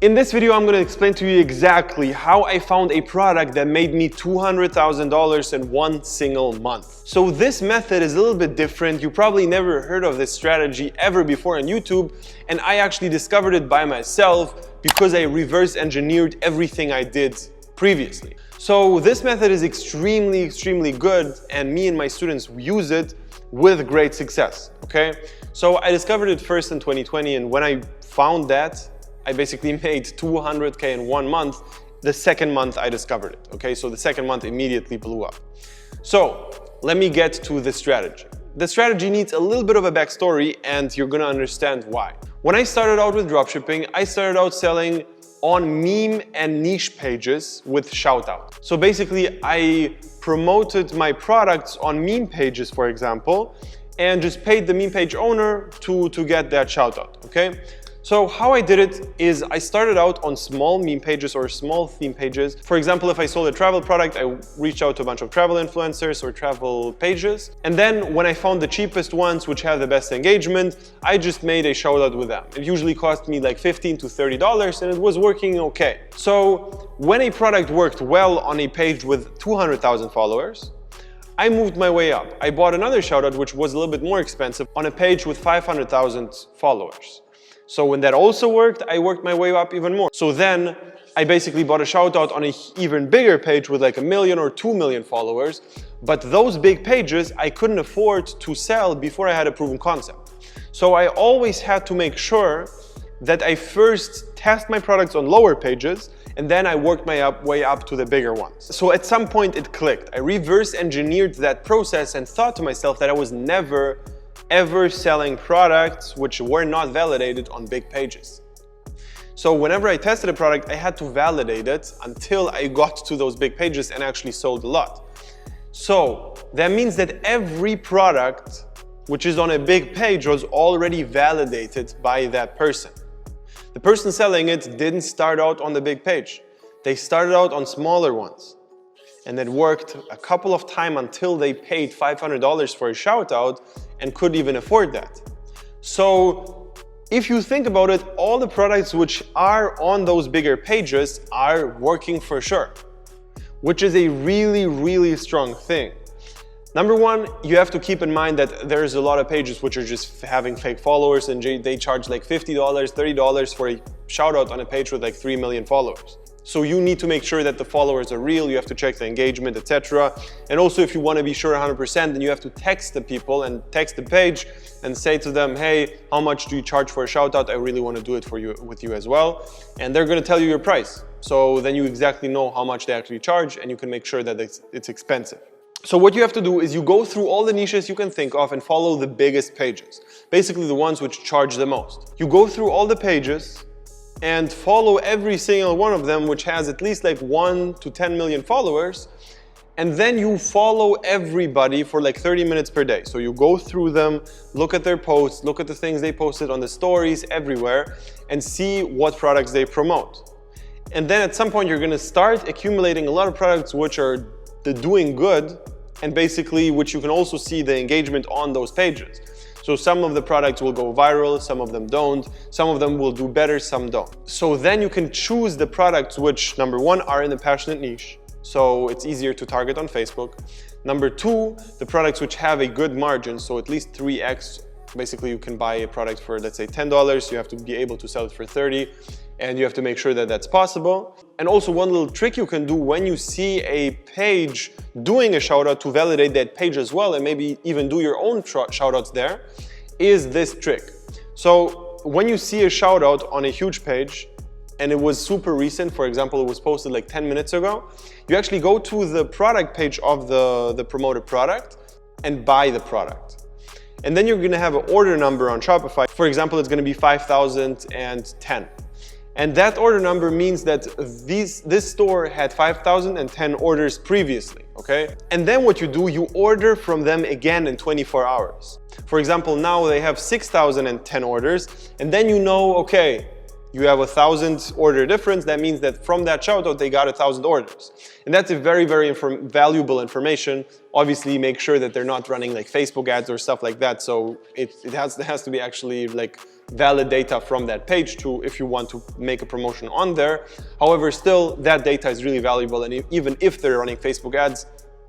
In this video, I'm going to explain to you exactly how I found a product that made me $200,000 in one single month. So this method is a little bit different. You probably never heard of this strategy ever before on YouTube, and I actually discovered it by myself because I reverse engineered everything I did previously. So this method is extremely good, and me and my students use it with great success, okay? So I discovered it first in 2020, and when I found that, I basically made 200K in 1 month. The second month I discovered it, okay? So the second month immediately blew up. So let me get to the strategy. The strategy needs a little bit of a backstory, and you're gonna understand why. When I started out with dropshipping, I started out selling on meme and niche pages with shout out. So basically I promoted my products on meme pages, for example, and just paid the meme page owner to get that shout out, okay? So how I did it is I started out on small meme pages or small theme pages. For example, if I sold a travel product, I reached out to a bunch of travel influencers or travel pages. And then when I found the cheapest ones, which have the best engagement, I just made a shout out with them. It usually cost me like $15 to $30 and it was working okay. So when a product worked well on a page with 200,000 followers, I moved my way up. I bought another shout out, which was a little bit more expensive, on a page with 500,000 followers. So when that also worked, I worked my way up even more. So then I basically bought a shout out on an even bigger page with like 1 million or 2 million followers. But those big pages I couldn't afford to sell before I had a proven concept. So I always had to make sure that I first test my products on lower pages and then I worked my way up to the bigger ones. So at some point it clicked. I reverse engineered that process and thought to myself that I was never ever selling products which were not validated on big pages. So whenever I tested a product, I had to validate it until I got to those big pages and actually sold a lot. So that means that every product which is on a big page was already validated by that person. The person selling it didn't start out on the big page. They started out on smaller ones. And it worked a couple of times until they paid $500 for a shout out and couldn't even afford that. So if you think about it, all the products which are on those bigger pages are working for sure, which is a really strong thing. Number one, you have to keep in mind that there's a lot of pages which are just having fake followers and they charge like $50, $30 for a shout out on a page with like 3 million followers. So you need to make sure that the followers are real, you have to check the engagement, etc. And also if you want to be sure 100%, then you have to text the people and text the page and say to them, hey, how much do you charge for a shout out? I really want to do it with you as well. And they're going to tell you your price. So then you exactly know how much they actually charge and you can make sure that it's expensive. So what you have to do is you go through all the niches you can think of and follow the biggest pages. Basically the ones which charge the most. You go through all the pages and follow every single one of them which has at least like 1 to 10 million followers, and then you follow everybody for like 30 minutes per day. So you go through them, look at their posts, look at the things they posted on the stories everywhere, and see what products they promote. And then at some point you're gonna start accumulating a lot of products which are doing good, and basically which you can also see the engagement on those pages. So some of the products will go viral, some of them don't, some of them will do better, some don't. So then you can choose the products which, number one, are in a passionate niche, so it's easier to target on Facebook. Number two, the products which have a good margin, so at least 3x. Basically you can buy a product for, let's say, $10, you have to be able to sell it for 30, and you have to make sure that that's possible. And also one little trick you can do when you see a page doing a shout out to validate that page as well, and maybe even do your own shout outs there, is this trick. So when you see a shout out on a huge page and it was super recent, for example, it was posted like 10 minutes ago, you actually go to the product page of the promoted product and buy the product. And then you're gonna have an order number on Shopify. For example, it's gonna be 5,010. And that order number means that this store had 5,010 orders previously, okay? And then what you do, you order from them again in 24 hours. For example, now they have 6,010 orders, and then you know, okay, you have 1,000 order difference. That means that from that shout out, they got 1,000 orders. And that's a very, very valuable information. Obviously, make sure that they're not running like Facebook ads or stuff like that. So it has to be actually like valid data from that page to if you want to make a promotion on there. However, still that data is really valuable. And even if they're running Facebook ads,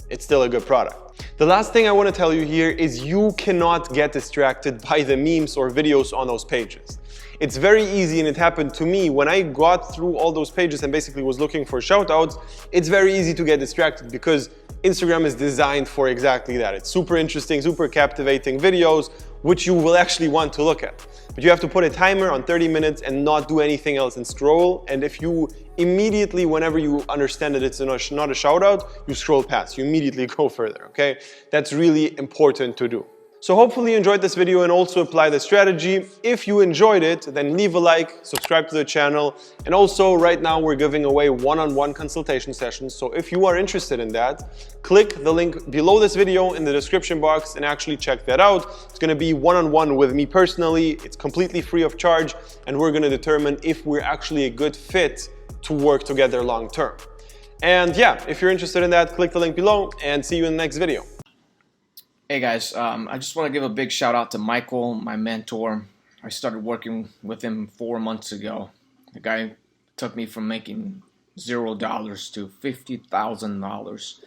it's still a good product. The last thing I want to tell you here is you cannot get distracted by the memes or videos on those pages. It's very easy, and it happened to me when I got through all those pages and basically was looking for shoutouts. It's very easy to get distracted because Instagram is designed for exactly that. It's super interesting, super captivating videos, which you will actually want to look at. But you have to put a timer on 30 minutes and not do anything else and scroll. And if you immediately, whenever you understand that it's not a shout out, you scroll past, you immediately go further, okay? That's really important to do. So hopefully you enjoyed this video and also apply the strategy. If you enjoyed it, then leave a like, subscribe to the channel. And also right now we're giving away one-on-one consultation sessions. So if you are interested in that, click the link below this video in the description box and actually check that out. It's gonna be one-on-one with me personally. It's completely free of charge, and we're gonna determine if we're actually a good fit to work together long-term. And yeah, if you're interested in that, click the link below and see you in the next video. Hey guys, I just want to give a big shout out to Michael, my mentor. I started working with him 4 months ago. The guy took me from making $0 to $50,000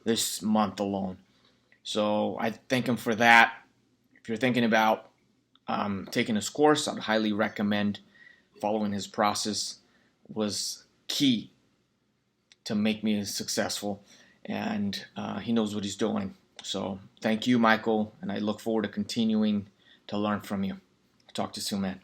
this month alone. So I thank him for that. If you're thinking about taking his course, I'd highly recommend following his process. Was key to make me successful, and he knows what he's doing. So thank you, Michael, and I look forward to continuing to learn from you. Talk to you soon, man.